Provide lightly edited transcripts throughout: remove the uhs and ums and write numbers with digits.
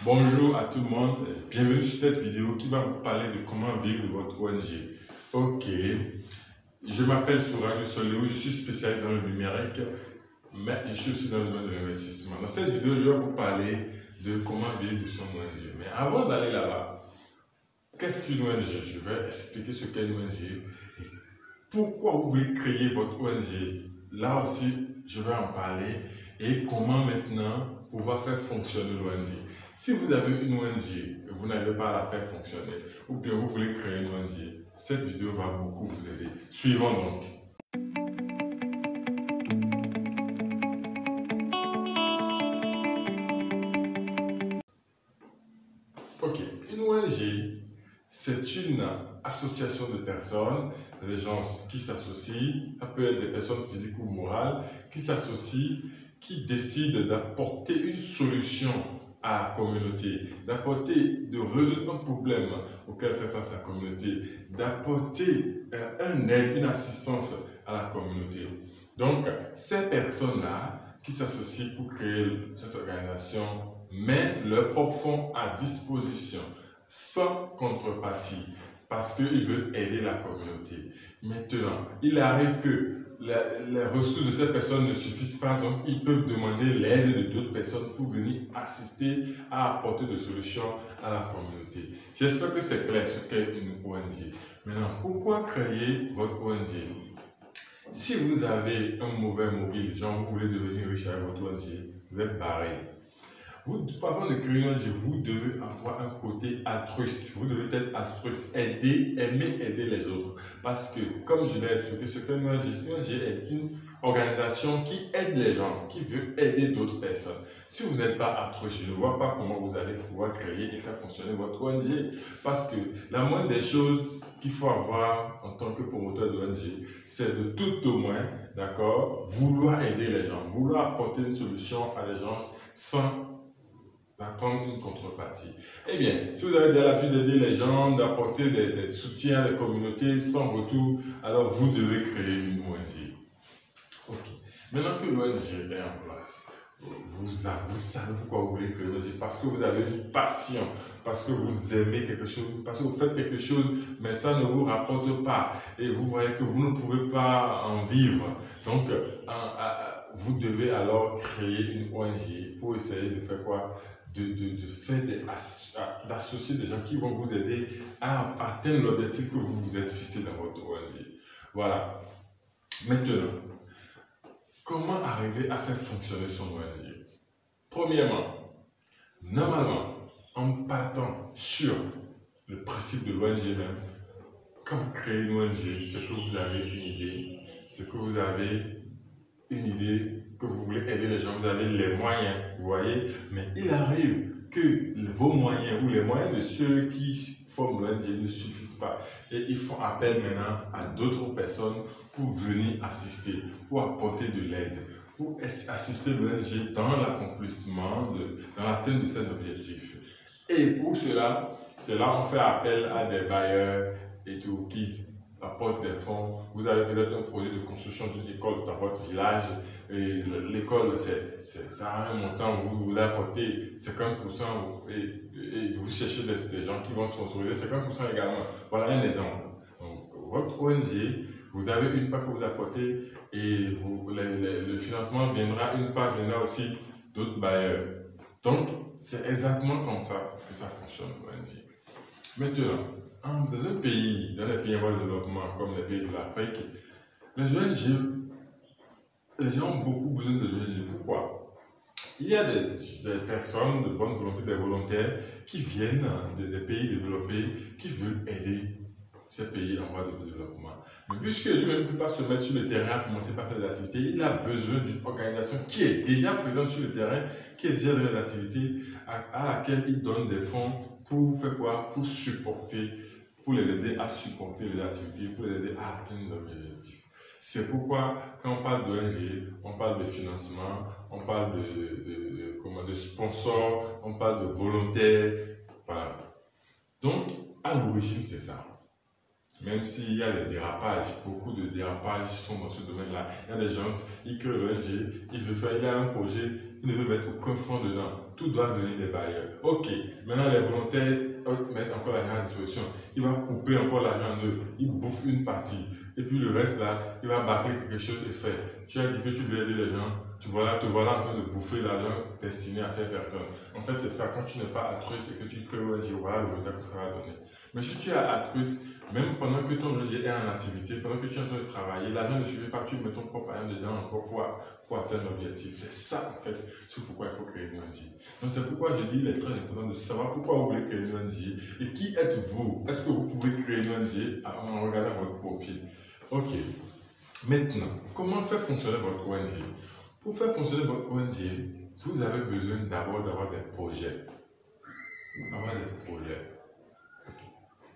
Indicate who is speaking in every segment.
Speaker 1: Bonjour à tout le monde, bienvenue sur cette vidéo qui va vous parler de comment vivre de votre ONG. Ok, je m'appelle Souraj Soléou, je suis spécialisé dans le numérique, mais je suis aussi dans le domaine de l'investissement. Dans cette vidéo, je vais vous parler de comment vivre de son ONG. Mais avant d'aller là-bas, qu'est-ce qu'une ONG? Je vais expliquer ce qu'est une ONG et pourquoi vous voulez créer votre ONG. Là aussi, je vais en parler et comment maintenant pouvoir faire fonctionner l'ONG. Si vous avez une ONG et vous n'arrivez pas à la faire fonctionner, ou bien vous voulez créer une ONG, cette vidéo va beaucoup vous aider. Suivons donc. Ok, une ONG, c'est une association de personnes, des gens qui s'associent, ça peut être des personnes physiques ou morales, qui s'associent, qui décident d'apporter une solution à la communauté, de résoudre un problème auquel fait face la communauté, d'apporter un aide, une assistance à la communauté. Donc, ces personnes-là qui s'associent pour créer cette organisation mettent leur propre fonds à disposition sans contrepartie parce qu'ils veulent aider la communauté. Maintenant, il arrive que les ressources de ces personnes ne suffisent pas, donc ils peuvent demander l'aide de d'autres personnes pour venir assister à apporter des solutions à la communauté. J'espère que c'est clair ce qu'est une ONG. Maintenant, pourquoi créer votre ONG? Si vous avez un mauvais mobile, genre vous voulez devenir riche avec votre ONG, vous êtes barré. Avant de créer une ONG, vous devez avoir un côté altruiste. Vous devez être altruiste, aimer aider les autres. Parce que, comme je l'ai expliqué, ce qu'une ONG est une organisation qui aide les gens, qui veut aider d'autres personnes. Si vous n'êtes pas altruiste, je ne vois pas comment vous allez pouvoir créer et faire fonctionner votre ONG. Parce que la moindre des choses qu'il faut avoir en tant que promoteur d'ONG, c'est de tout au moins, d'accord, vouloir aider les gens, vouloir apporter une solution à les gens sans attendre une contrepartie. Eh bien, si vous avez déjà l'habitude d'aider les gens, d'apporter des soutiens à la communauté sans retour, alors vous devez créer une ONG. Ok. Maintenant que l'ONG est en place, vous savez pourquoi vous voulez créer une ONG. Parce que vous avez une passion, parce que vous aimez quelque chose, parce que vous faites quelque chose, mais ça ne vous rapporte pas. Et vous voyez que vous ne pouvez pas en vivre. Donc, vous devez alors créer une ONG pour essayer de faire quoi? D'associer des gens qui vont vous aider à atteindre l'objectif que vous vous êtes fixé dans votre ONG. Voilà. Maintenant, comment arriver à faire fonctionner son ONG? Premièrement, normalement, en partant sur le principe de l'ONG même, quand vous créez une ONG, c'est que vous avez une idée, c'est que vous avez une idée que vous voulez aider les gens, vous avez les moyens, vous voyez, mais il arrive que vos moyens ou les moyens de ceux qui forment l'ONG ne suffisent pas et ils font appel maintenant à d'autres personnes pour venir assister, pour apporter de l'aide, pour assister l'ONG dans l'accomplissement, dans l'atteinte de ses objectifs. Et pour cela, on fait appel à des bailleurs et tout qui apporte des fonds. Vous avez peut-être un projet de construction d'une école dans votre village et l'école, ça a un montant, vous voulez apporter 50% et vous cherchez des gens qui vont sponsoriser 50% également. Voilà un exemple. Donc, votre ONG, vous avez une part que vous apportez et le financement viendra, une part viendra aussi d'autres bailleurs. Donc, c'est exactement comme ça que ça fonctionne, l'ONG. Maintenant, dans un pays, dans les pays en voie de développement, comme les pays de l'Afrique, les ONG, les gens ont beaucoup besoin de l'ONG. Pourquoi? Il y a des personnes de bonne volonté, des volontaires qui viennent des pays développés, qui veulent aider ces pays en voie de développement. Mais puisque lui-même ne peut pas se mettre sur le terrain, commencer par faire des activités, il a besoin d'une organisation qui est déjà présente sur le terrain, qui est déjà dans les activités, à laquelle il donne des fonds pour faire quoi? Pour supporter, pour les aider à supporter les activités, pour les aider à atteindre leurs objectifs. C'est pourquoi, quand on parle d'ONG, on parle de financement, on parle de sponsors, on parle de volontaires. Voilà. Donc, à l'origine, c'est ça. Même s'il y a des dérapages, beaucoup de dérapages sont dans ce domaine-là. Il y a des gens, ils créent l'ONG, il a un projet, il ne veut mettre aucun fonds dedans. Tout doit venir des bailleurs. Ok, maintenant les volontaires mettent encore l'argent à disposition. Il va couper encore l'argent en deux. Il bouffe une partie. Et puis le reste là, il va bâcler quelque chose et faire. Tu as dit que tu veux aider les gens. Te voilà en train de bouffer l'argent destiné à ces personnes. En fait, c'est ça. Quand tu n'es pas altruiste et que tu crées ONG, voilà le résultat que ça va donner. Mais si tu es altruiste, même pendant que ton ONG est en activité, pendant que tu es en train de travailler, l'argent ne suffit pas, tu mets ton propre argent dedans encore pour atteindre l'objectif. C'est ça, en fait, c'est pourquoi il faut créer une ONG. Donc, c'est pourquoi je dis qu'il est très important de savoir pourquoi vous voulez créer une ONG et qui êtes-vous. Est-ce que vous pouvez créer une ONG en regardant votre profil? Ok. Maintenant, comment faire fonctionner votre ONG? Pour faire fonctionner votre ONG, vous avez besoin d'abord d'avoir des projets. Avoir des projets. Okay.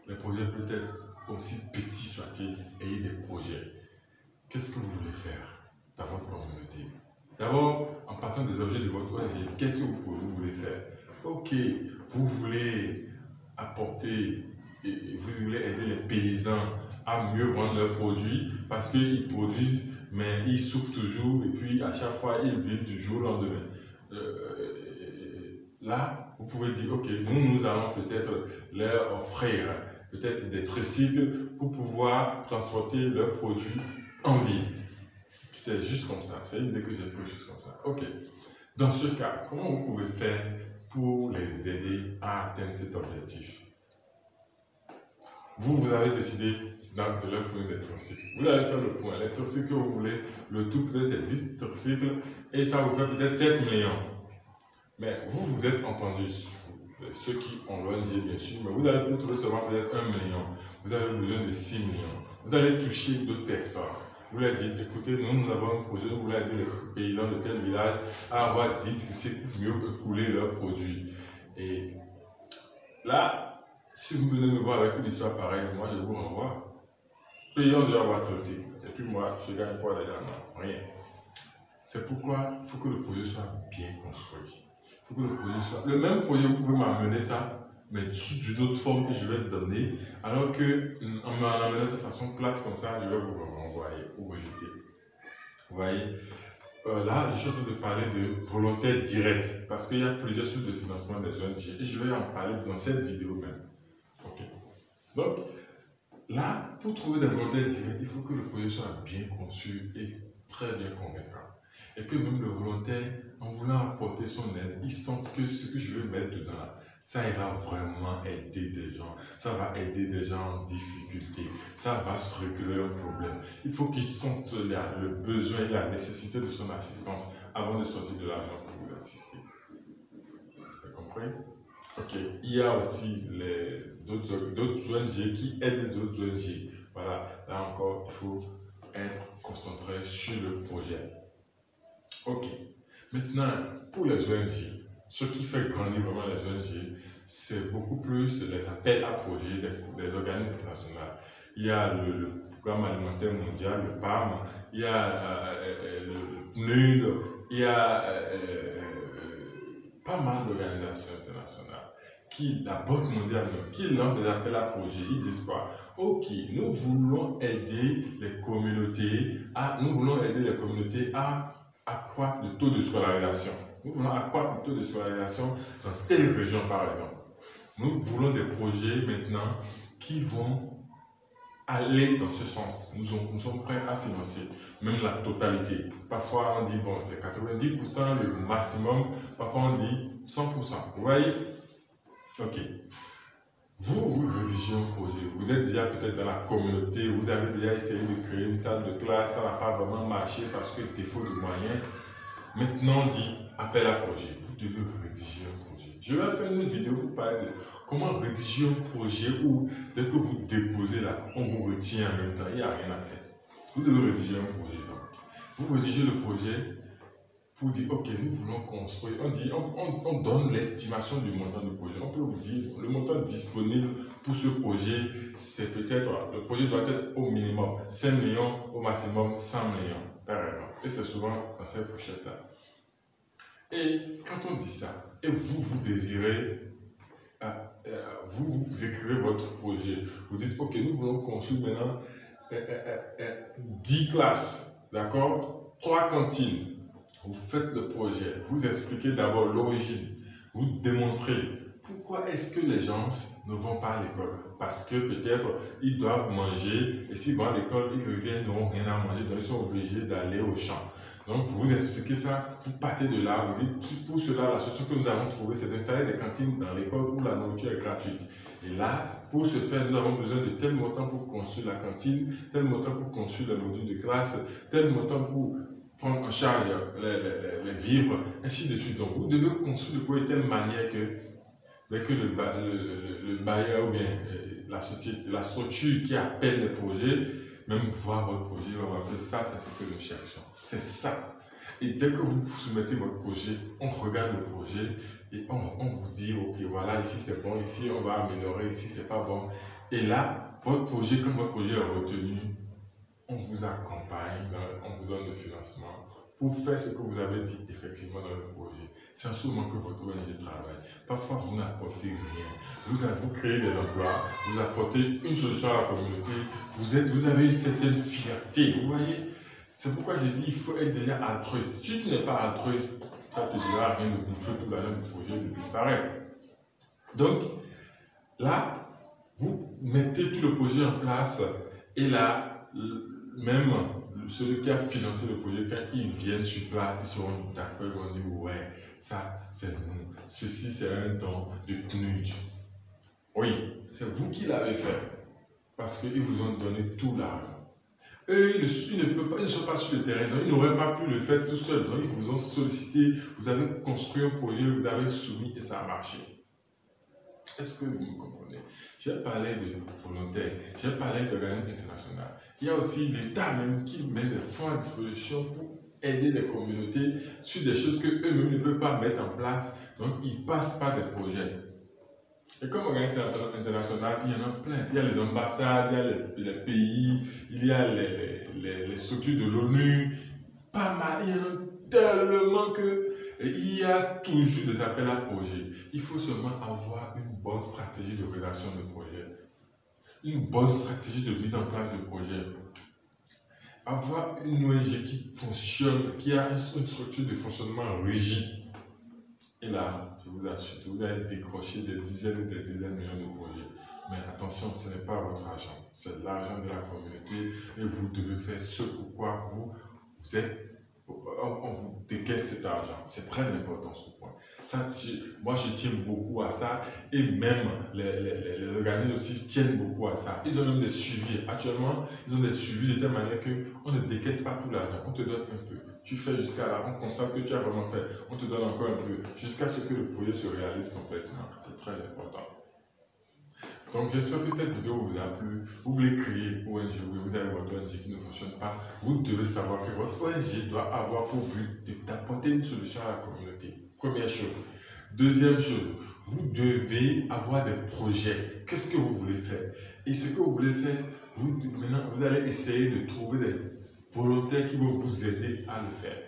Speaker 1: Les projets peuvent être aussi petits soient-ils, ayez des projets. Qu'est-ce que vous voulez faire dans votre communauté? D'abord, en partant des objets de votre ONG, qu'est-ce que vous voulez faire? Ok, vous voulez apporter, vous voulez aider les paysans à mieux vendre leurs produits parce qu'ils produisent, mais ils souffrent toujours et puis à chaque fois ils vivent du jour au lendemain. Là, vous pouvez dire, ok, nous allons peut-être leur offrir peut-être des tricycles pour pouvoir transporter leurs produits en ville. C'est juste comme ça, c'est une idée que j'ai prise juste comme ça. Ok, dans ce cas, comment vous pouvez faire pour les aider à atteindre cet objectif? Vous avez décidé de leur fournir des tricycles. Vous allez faire le point. Les tricycles que vous voulez, le tout peut-être c'est 10 tricycles et ça vous fait peut-être 7 millions. Mais vous êtes entendu, ceux qui ont l'ONG bien sûr, mais vous allez trouver seulement peut-être 1 million. Vous avez besoin de 6 millions. Vous allez toucher d'autres personnes. Vous leur dites, écoutez, nous avons un projet, nous voulons aider les paysans de tel village à avoir 10 tricycles pour mieux écouler leurs produits. Et là, si vous venez me voir avec une histoire pareille, moi je vous renvoie. Payons déjà votre tricycle. Et puis moi, je gagne quoi derrière? Non, rien. C'est pourquoi il faut que le projet soit bien construit. Il faut que le projet soit... Le même projet, vous pouvez m'amener ça, mais d'une autre forme que je vais te donner, alors que en m'amenant de cette façon plate comme ça, je vais vous renvoyer ou rejeter. Vous voyez, là, je suis en train de parler de volontaires directs, parce qu'il y a plusieurs sources de financement des ONG, et je vais en parler dans cette vidéo même. Ok. Donc, là, pour trouver des volontaires directs, il faut que le projet soit bien conçu et très bien convaincant. Et que même le volontaire, en voulant apporter son aide, il sente que ce que je vais mettre dedans là, ça ira vraiment aider des gens. Ça va aider des gens en difficulté. Ça va se régler un problème. Il faut qu'il sente le besoin et la nécessité de son assistance avant de sortir de l'argent pour vous assister. Vous comprenez? Ok. Il y a aussi d'autres ONG qui aident d'autres ONG. Voilà. Là encore, il faut être concentré sur le projet. Ok. Maintenant, pour les ONG, ce qui fait grandir vraiment les ONG, c'est beaucoup plus les appels à projets des organismes internationaux. Il y a le Programme alimentaire mondial, le PAM, il y a le PNUD, il y a pas mal d'organisations internationales. La Banque mondiale même, qui lance des appels à projets. Ils disent quoi? Ok, nous voulons aider les communautés à accroître le taux de scolarisation. Nous voulons accroître le taux de scolarisation dans telle région, par exemple. Nous voulons des projets maintenant qui vont aller dans ce sens. Nous sommes prêts à financer même la totalité. Parfois, on dit, bon, c'est 90% le maximum. Parfois, on dit 100%. Vous voyez? Ok. Vous rédigez un projet, vous êtes déjà peut-être dans la communauté, vous avez déjà essayé de créer une salle de classe, ça n'a pas vraiment marché parce que défaut de moyens. Maintenant, on dit appel à projet. Vous devez rédiger un projet. Je vais faire une autre vidéo pour parler de comment rédiger un projet où dès que vous déposez là, on vous retient en même temps, il n'y a rien à faire. Vous devez rédiger un projet. Donc. Vous rédigez le projet pour dire, ok, nous voulons construire. On donne l'estimation du montant du projet. On peut vous dire, le montant disponible pour ce projet, c'est peut-être, le projet doit être au minimum 5 millions, au maximum 100 millions, par exemple. Et c'est souvent dans cette fourchette-là. Et quand on dit ça, et vous désirez, vous écrivez votre projet, vous dites, ok, nous voulons construire maintenant 10 classes, d'accord, 3 cantines. vous faites le projet, vous expliquez d'abord l'origine, vous démontrez pourquoi est-ce que les gens ne vont pas à l'école. Parce que peut-être ils doivent manger et s'ils vont à l'école, ils reviennent, n'ont rien à manger, donc ils sont obligés d'aller au champ. Donc vous expliquez ça, vous partez de là, vous dites pour cela, la solution que nous avons trouvée, c'est d'installer des cantines dans l'école où la nourriture est gratuite. Et là, pour ce faire, nous avons besoin de tel montant pour construire la cantine, tel montant pour construire le module de classe, tel montant pour prendre en charge les vivres, ainsi de suite. Donc vous devez construire le projet de telle manière que dès que le bailleur ou bien la société, la structure qui appelle le projet, même voir votre projet, on va voir que ça, c'est ce que nous cherchons. C'est ça. Et dès que vous soumettez votre projet, on regarde le projet et on vous dit, ok, voilà, ici c'est bon, ici on va améliorer, ici c'est pas bon. Et là, votre projet, comme votre projet est retenu, on vous accompagne, on vous donne le financement pour faire ce que vous avez dit effectivement dans le projet. C'est en ce moment que votre ONG travaille. Parfois, vous n'apportez rien. Vous créez des emplois, vous apportez une solution à la communauté, vous avez une certaine fierté, vous voyez. C'est pourquoi j'ai dit qu'il faut être déjà altruiste. Si tu n'es pas altruiste, ça ne te dira rien de bouffer tout l'argent du projet de disparaître. Donc, là, vous mettez tout le projet en place et là, même celui qui a financé le projet, quand ils viennent sur place, ils seront d'accord, ils vont dire ouais, ça c'est nous, ceci c'est un don de PNUD. Oui, c'est vous qui l'avez fait parce qu'ils vous ont donné tout l'argent. Eux, ils ne sont pas sur le terrain, donc ils n'auraient pas pu le faire tout seuls. Donc ils vous ont sollicité, vous avez construit un projet, vous avez soumis et ça a marché. Est-ce que vous me comprenez? J'ai parlé de volontaires, j'ai parlé d'organismes internationaux. Il y a aussi l'État même qui met des fonds à disposition pour aider les communautés sur des choses qu'eux-mêmes ne peuvent pas mettre en place. Donc, ils passent par des projets. Et comme organisme international, il y en a plein. Il y a les ambassades, il y a les pays, il y a les structures de l'ONU. Pas mal, il y en a tellement que il y a toujours des appels à projets. Il faut seulement avoir une bonne stratégie de rédaction de projet, une bonne stratégie de mise en place de projet, avoir une ONG qui fonctionne, qui a une structure de fonctionnement rigide. Et là, je vous assure, vous allez décrocher des dizaines et des dizaines de millions de projets. Mais attention, ce n'est pas votre argent, c'est l'argent de la communauté et vous devez faire ce pourquoi vous êtes. On vous décaisse cet argent. C'est très important ce point. Ça, moi, je tiens beaucoup à ça et même les organismes aussi tiennent beaucoup à ça. Ils ont même des suivis. Actuellement, ils ont des suivis de telle manière qu'on ne décaisse pas tout l'argent. On te donne un peu. Tu fais jusqu'à là, on constate que tu as vraiment fait. On te donne encore un peu jusqu'à ce que le projet se réalise complètement. C'est très important. Donc j'espère que cette vidéo vous a plu. Vous voulez créer ONG, vous avez votre ONG qui ne fonctionne pas. Vous devez savoir que votre ONG doit avoir pour but d'apporter une solution à la communauté. Première chose. Deuxième chose, vous devez avoir des projets. Qu'est-ce que vous voulez faire? Et ce que vous voulez faire, maintenant vous allez essayer de trouver des volontaires qui vont vous aider à le faire.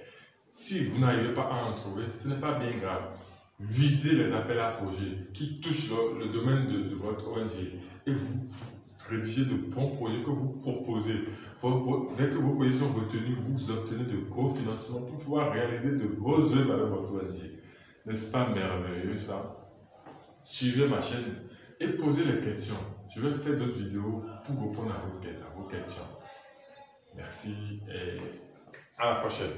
Speaker 1: Si vous n'arrivez pas à en trouver, ce n'est pas bien grave. Visez les appels à projets qui touchent le domaine de votre ONG et vous rédigez de bons projets que vous proposez. Dès que vos projets sont retenus, vous obtenez de gros financements pour pouvoir réaliser de grosses œuvres avec votre ONG. N'est-ce pas merveilleux ça? Suivez ma chaîne et posez les questions. Je vais faire d'autres vidéos pour répondre à vos questions. Merci et à la prochaine.